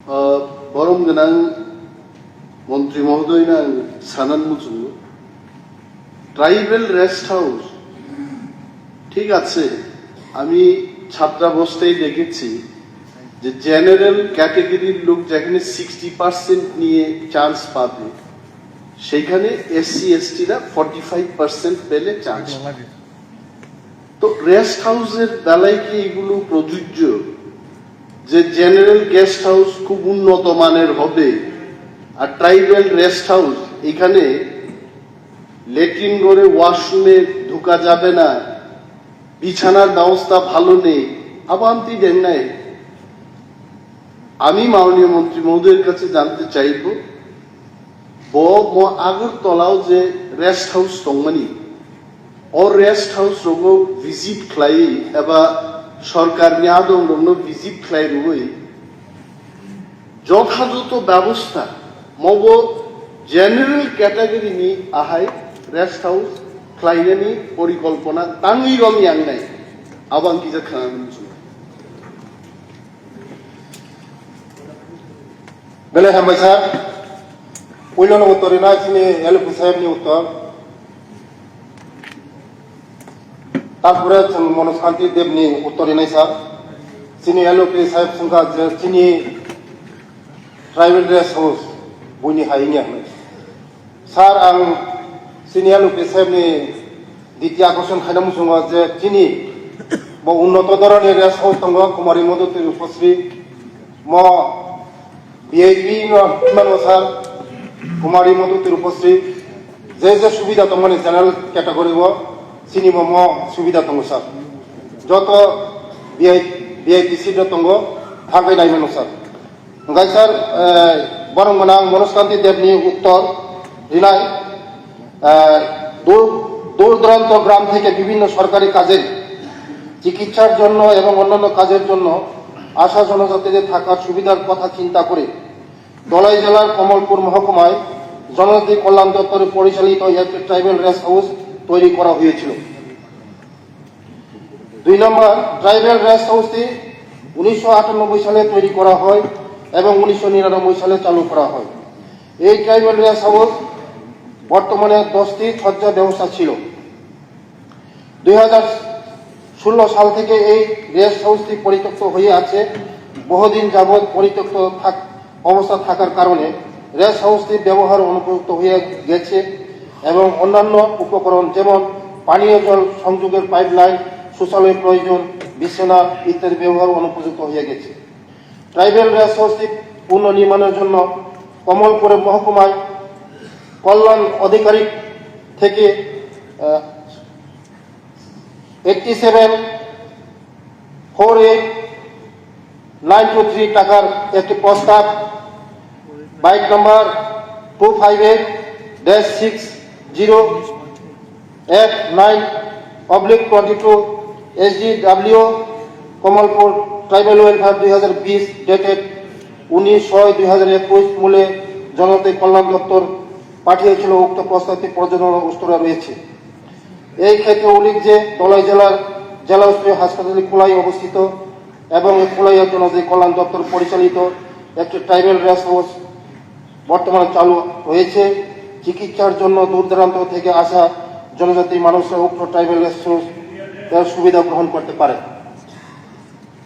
Borom Ganang Montri Mohodoina Sanan Mutu Tribal Rest House ঠিক আছে আমি ছাত্রাবস্থায় দেখেছি যে জেনারেল ক্যাটাগরির লোক যেখানে 60% নিয়ে চান্স পাবে সেখানে এসসি এসটিরা 45% পেলে চান্স তো রেস্ট হাউসের বেলায় কি এগুলো প্রযোজ্য যে জেনারেল গেস্ট হাউস খুব উন্নত মানের হবে আর ট্রাইবাল রেস্ট হাউস এখানে লেট্রিন করে ওয়াশরুমে ঢোকা যাবে না বিছানার ব্যবস্থা ভালো নেই আবান্তি দেন নাই আমি মাননীয় মন্ত্রী মহোদয়ের কাছে জানতে চাইব আগরতলাও যে রেস্ট হাউস দংমানি ও রেস্ট হাউস রোগ ভিজিট খাই এবা সরকারনি আদম রোগ ভিজিট খাই রুই যথাযথ ব্যবস্থা মব জেনারেল ক্যাটাগরি নি আহাই রেস্ট হাউস খাইনানি পরিকল্পনা তাঙ্গি রমি আংনাই আবাঙ্কি যা খানানি বেলে হামাইসা পয়লানো উত্তরেনা চিনি এলপি সাহেবনি উত্তর তারপরে মনোজ কান্তি দেবনি উত্তরেনাই স্যার চিনি এলপি সাহেব সংখ্যা চিনি ট্রাইবেল রেস্ট হাউস বইনি হাইনি আমি স্যার আं চিনি এলপি সাহেবনি দ্বিতীয় আকর্ষণ খাইনামু সঙ্গ যে চিনি উন্নত ধরনের রেস্ট হাউস দङ কুমারী মধুতি রূপশ্রী ম বিআইপি স্যার কুমারী মধুতি রূপশ্রী যে যে সুবিধা দङ মানে জেনারেল ক্যাটাগরি চিনি ম সুবিধা দङ স্যার যত বিআইপি সিট দङ থাকাই নাইমেন স্যার ओंखाय स्যার বরং গোনাं মনোজ কান্তি দেবনি উত্তর দিনাই দূর দূরান্ত গ্রাম থেকে বিভিন্ন সরকারি কাজে চিকিৎসার জন্য এবং অন্যান্য কাজের জন্য আশা জনজাতিদের থাকার সুবিধার কথা চিন্তা করে ধলাই জেলার কমলপুর মহকুমায় জনজাতি কল্যাণ দপ্তরে পরিচালিত একটি ট্রাইবাল রেস্ট হাউস তৈরি করা হয়েছিল 2 নম্বর ট্রাইবাল রেস্ট হাউসটি 1998 সালে তৈরি করা হয় এবং 1999 সালে চালু করা হয় এই ট্রাইবাল রেস্ট হাউস বর্তমানে 10টি শয্যা ব্যবস্থা ছিল 2016 সাল থেকে এই রেস্ট হাউসটি পরিত্যক্ত হয়ে আছে বহুদিন যাবৎ পরিত্যক্ত অবস্থা থাকার কারণে রেস্ট হাউসটি ব্যবহার অনুপযুক্ত হয়ে গেছে এবং অন্যান্য উপকরণ যেমন পানীয় জল সংযোগের পাইপলাইন শৌচালয়ের প্রয়োজন বিছানা ইত্যাদি ব্যবহার অনুপযুক্ত হয়ে গেছে ট্রাইবাল রেস্ট হাউসটি পুনর্নির্মাণের জন্য কমলপুর মহকুমায় কল্যাণ আধিকারিক থেকে 87,48,923 টাকার একটি প্রস্তাব বাইক নম্বর 258-60-9/22 SDW Kamalpur tribal welfare 2020 dated 19/6/2021 মূলে জনজাতি কল্যাণ দপ্তর পাঠিয়েছিল উক্ত প্রস্তাবটি পর্যালোচনা স্তরে রয়েছে এই ক্ষেত্রে উল্লেখ যে ধলাই জেলার জেলা স্তরীয় হাসপাতাল কোলাই অবস্থিত এবং কোলাইয়া জনজাতি কল্যাণ দপ্তর পরিচালিত একটি ট্রাইবাল রেস্ট হাউস বর্তমানে চালু হয়েছে চিকিৎসার জন্য দূর দূরান্ত থেকে আসা জনজাতি মানুষরা উক্ত ট্রাইবাল রেস্ট হাউস এর সুবিধা গ্রহণ করতে পারে